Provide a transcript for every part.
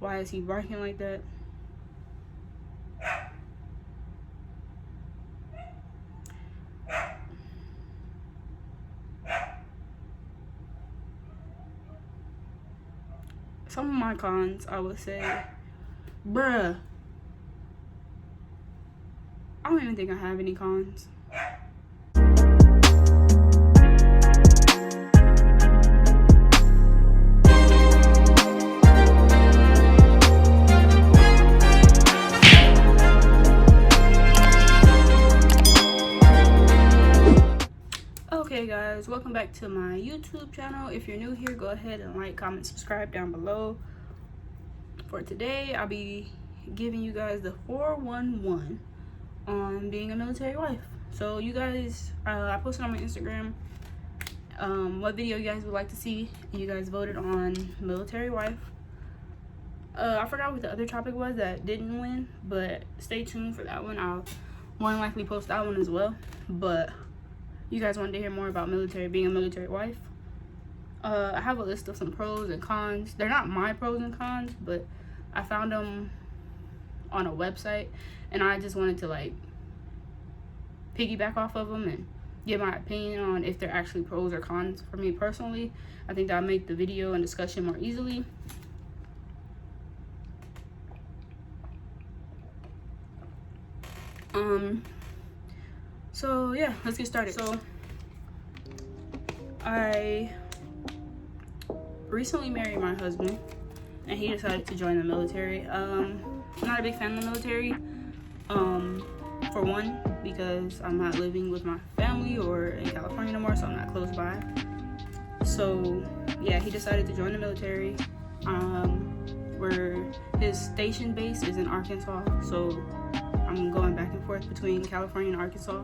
Why is he barking like that? Some of my cons, I would say, bruh, I don't even think I have any cons. Okay guys, welcome back to my YouTube channel. If you're new here, go ahead and like, comment, subscribe down below. For today, I'll be giving you guys the 411 on being a military wife. So you guys, I posted on my Instagram what video you guys would like to see. You guys voted on military wife. I forgot what the other topic was that didn't win, but stay tuned for that one. I'll more than likely post that one as well. But you guys wanted to hear more about being a military wife. I have a list of some pros and cons. They're not my pros and cons, but I found them on a website, and I just wanted to like piggyback off of them and give my opinion on if they're actually pros or cons for me personally. I think that'll make the video and discussion more easily. So yeah, let's get started. So I recently married my husband, and he decided to join the military. I'm not a big fan of the military. For one, because I'm not living with my family or in California no more, so I'm not close by. So yeah, he decided to join the military. Where his station base is in Arkansas, so I'm going back and forth between California and Arkansas.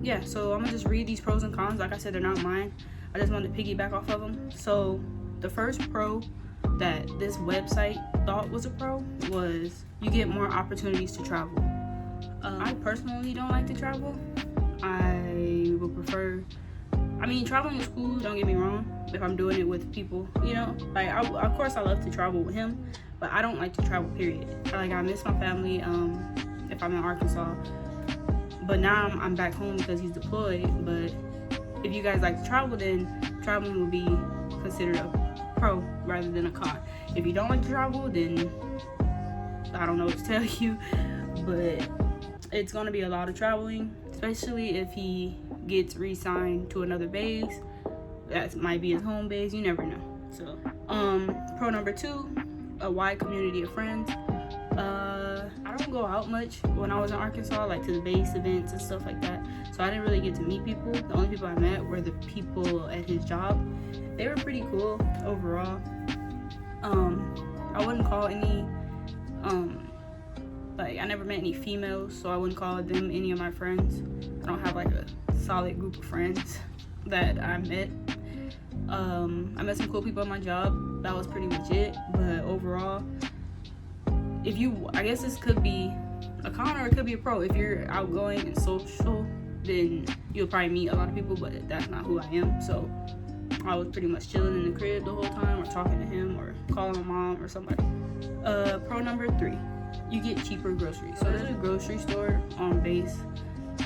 Yeah, so I'm gonna just read these pros and cons. Like I said, they're not mine. I just wanted to piggyback off of them. So the first pro that this website thought was a pro was you get more opportunities to travel. I personally don't like to travel. I would prefer, traveling is cool, don't get me wrong, if I'm doing it with people, you know, like of course I love to travel with him, but I don't like to travel, period. I miss my family if I'm in Arkansas, but now I'm back home because he's deployed. But if you guys like to travel, then traveling will be considered a pro rather than a con. If you don't like to travel, then I don't know what to tell you, but it's going to be a lot of traveling, especially if he gets re-signed to another base. That might be his home base, you never know. So pro number 2, a wide community of friends. I don't go out much when I was in Arkansas, like to the base events and stuff like that, so I didn't really get to meet people. The only people I met were the people at his job. They were pretty cool overall. I wouldn't call any I never met any females, so I wouldn't call them any of my friends. I don't have like a solid group of friends that I met. I met some cool people at my job. That was pretty legit. But overall, I guess this could be a con or it could be a pro. If you're outgoing and social, then you'll probably meet a lot of people, but that's not who I am. So I was pretty much chilling in the crib the whole time, or talking to him, or calling my mom or somebody. Pro number 3, you get cheaper groceries. So there's a grocery store on base,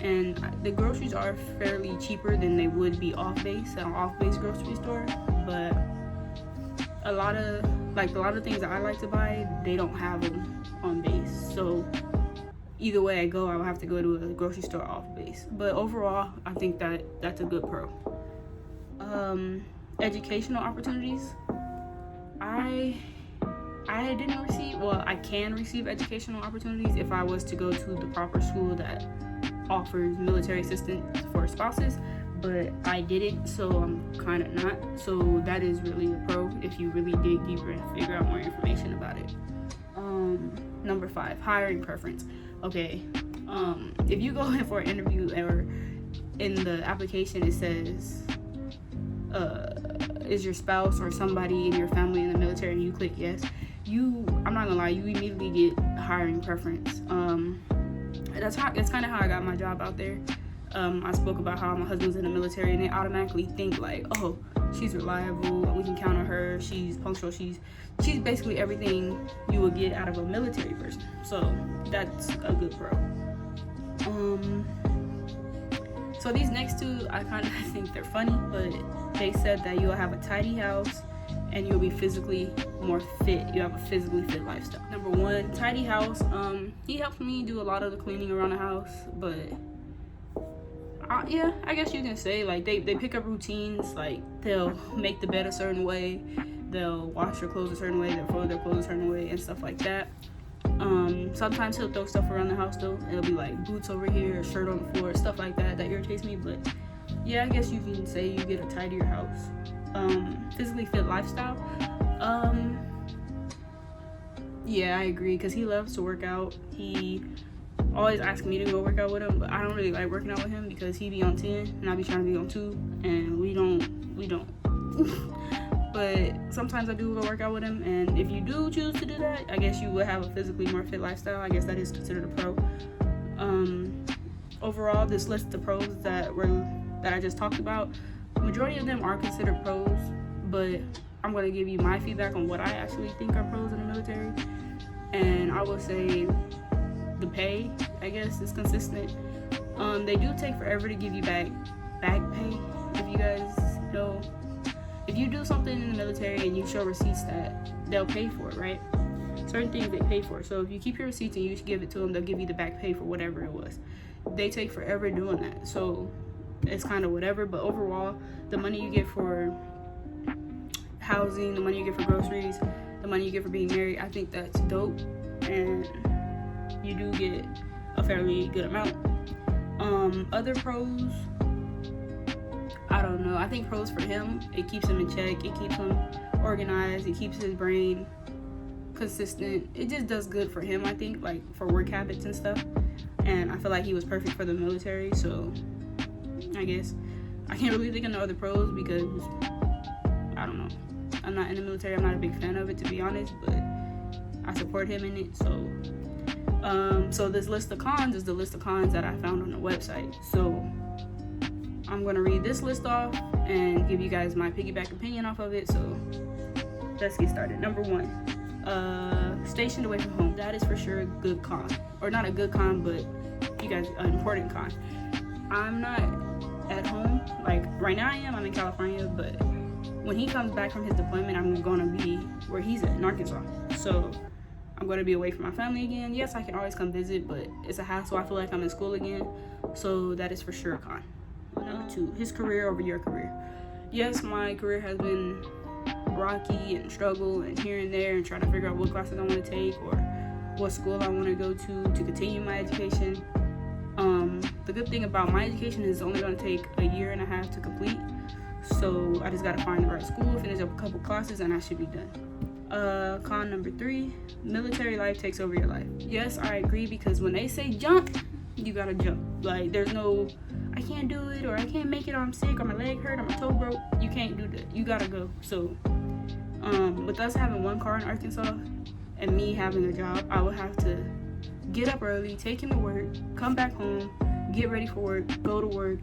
and the groceries are fairly cheaper than they would be off base at an off base grocery store. But a lot of things that I like to buy, they don't have them on base. So either way I go, I will have to go to a grocery store off base. But overall, I think that's a good pro. Educational opportunities. I didn't receive, I can receive educational opportunities if I was to go to the proper school that offers military assistance for spouses, but I didn't, so I'm kind of not. So that is really a pro if you really dig deeper and figure out more information about it. Number 5, hiring preference. Okay, if you go in for an interview or in the application it says is your spouse or somebody in your family in the military, and you click yes, I'm not gonna lie, you immediately get hiring preference. That's kind of how I got my job out there. I spoke about how my husband's in the military, and they automatically think like, oh, she's reliable, we can count on her, she's punctual. She's basically everything you would get out of a military person. So that's a good pro. So these next two, I kind of think they're funny, but they said that you'll have a tidy house and you'll be physically more fit. You have a physically fit lifestyle. Number one, tidy house. He helps me do a lot of the cleaning around the house, but yeah, I guess you can say like they pick up routines. Like they'll make the bed a certain way, they'll wash their clothes a certain way, they'll fold their clothes a certain way, and stuff like that. Sometimes he'll throw stuff around the house though. It'll be like boots over here, a shirt on the floor, stuff like that irritates me. But yeah, I guess you can say you get a tidier house. Physically fit lifestyle. Yeah, I agree, because he loves to work out. He always asks me to go work out with him, but I don't really like working out with him because he be on 10 and I be trying to be on 2, and we don't. But sometimes I do go work out with him, and if you do choose to do that, I guess you would have a physically more fit lifestyle. I guess that is considered a pro. Overall, this list of pros that I just talked about, majority of them are considered pros, but I'm going to give you my feedback on what I actually think are pros in the military. And I will say the pay, I guess, is consistent. They do take forever to give you back pay. If you guys know, if you do something in the military and you show receipts, that they'll pay for it, right? Certain things they pay for. So if you keep your receipts and you give it to them, they'll give you the back pay for whatever it was. They take forever doing that. So it's kind of whatever, but overall, the money you get for housing, the money you get for groceries, the money you get for being married, I think that's dope, and you do get a fairly good amount. Other pros, I don't know. I think pros for him, it keeps him in check, it keeps him organized, it keeps his brain consistent. It just does good for him, I think, like for work habits and stuff. And I feel like he was perfect for the military, so I guess I can't really think of no other pros because I don't know. I'm not in the military. I'm not a big fan of it, to be honest, but I support him in it. So this list of cons is the list of cons that I found on the website. So I'm gonna read this list off and give you guys my piggyback opinion off of it. So let's get started. Number one, stationed away from home. That is for sure a good con, or not a good con, but you guys, an important con. I'm not at home. Like right now I'm in California, but when he comes back from his deployment, I'm gonna be where he's at, in Arkansas. So I'm gonna be away from my family again. Yes, I can always come visit, but it's a hassle. I feel like I'm in school again. So that is for sure a con. Number two, his career over your career. Yes, my career has been rocky and struggle and here and there and trying to figure out what classes I want to take or what school I want to go to continue my education. The good thing about my education is it's only going to take a year and a half to complete. So I just got to find the right school, finish up a couple classes, and I should be done. Con number 3, military life takes over your life. Yes, I agree, because when they say jump, you gotta jump. Like there's no, I can't do it, or I can't make it, or I'm sick, or my leg hurt, or my toe broke. You can't do that. You gotta go. So with us having one car in Arkansas and me having a job, I would have to get up early, take him to work, come back home, get ready for work, go to work,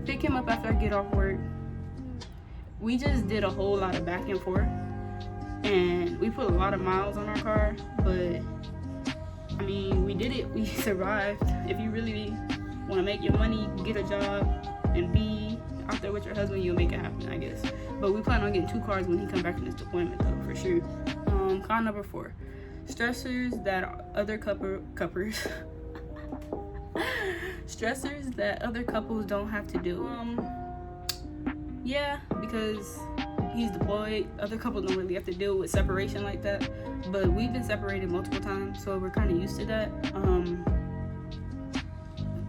pick him up after I get off work. We just did a whole lot of back and forth, and we put a lot of miles on our car, but I mean, we did it. We survived. If you really want to make your money, get a job, and be out there with your husband, you'll make it happen, I guess. But we plan on getting 2 cars when he comes back from his deployment, though, for sure. Con number 4, stressors that other stressors that other couples don't have to do. Yeah, because he's deployed, other couples don't really have to deal with separation like that, but we've been separated multiple times, so we're kind of used to that.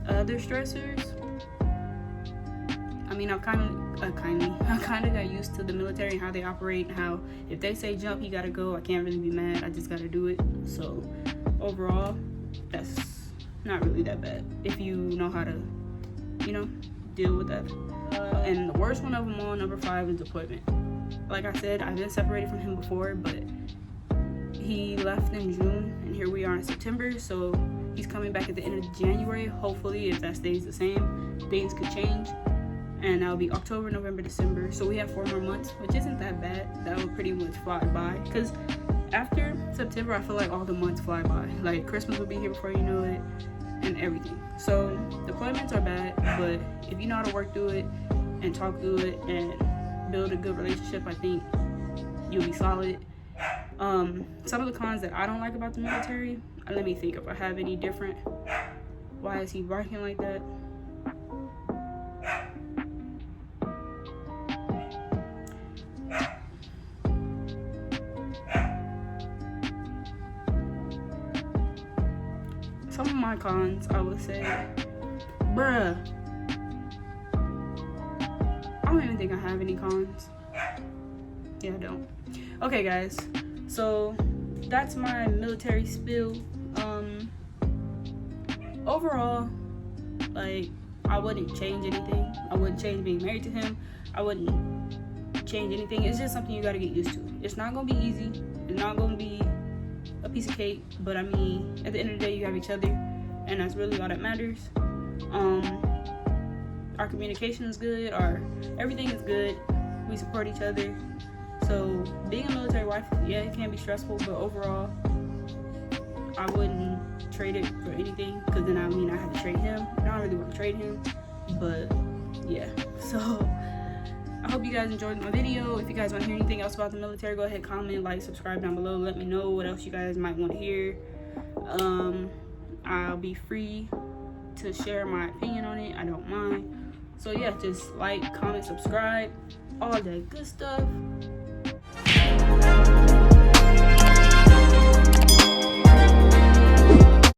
Other stressors, I mean, I kind of got used to the military and how they operate, and how if they say jump, you gotta go. I can't really be mad. I just gotta do it. So overall, that's not really that bad if you know how to, deal with that. And the worst one of them all, number 5, is deployment. Like I said, I've been separated from him before, but he left in June, and here we are in September. So he's coming back at the end of January. Hopefully, if that stays the same, things could change. and that'll be October, November, December. So we have 4 more months, which isn't that bad. That will pretty much fly by, because after September, I feel like all the months fly by. Like Christmas will be here before you know it, and everything. So deployments are bad, but if you know how to work through it and talk through it and build a good relationship, I think you'll be solid. Some of the cons that I don't like about the military, let me think if I have any different. Why is he barking like that? Some of my cons, I would say, bruh, I don't even think I have any cons. Yeah, I don't. Okay, guys, so that's my military spill. Overall, like, I wouldn't change anything. I wouldn't change being married to him. I wouldn't change anything. It's just something you gotta get used to. It's not gonna be easy. It's not gonna be a piece of cake, but I mean, at the end of the day, you have each other, and that's really all that matters. Our communication is good. Everything is good. We support each other. So being a military wife, yeah, it can be stressful, but overall, I wouldn't trade it for anything, because then I have to trade him. I don't really want to trade him, but yeah. So I hope you guys enjoyed my video. If you guys want to hear anything else about the military, go ahead, comment, like, subscribe down below. Let me know what else you guys might want to hear. I'll be free to share my opinion on it. I don't mind. So yeah, just like, comment, subscribe, all that good stuff.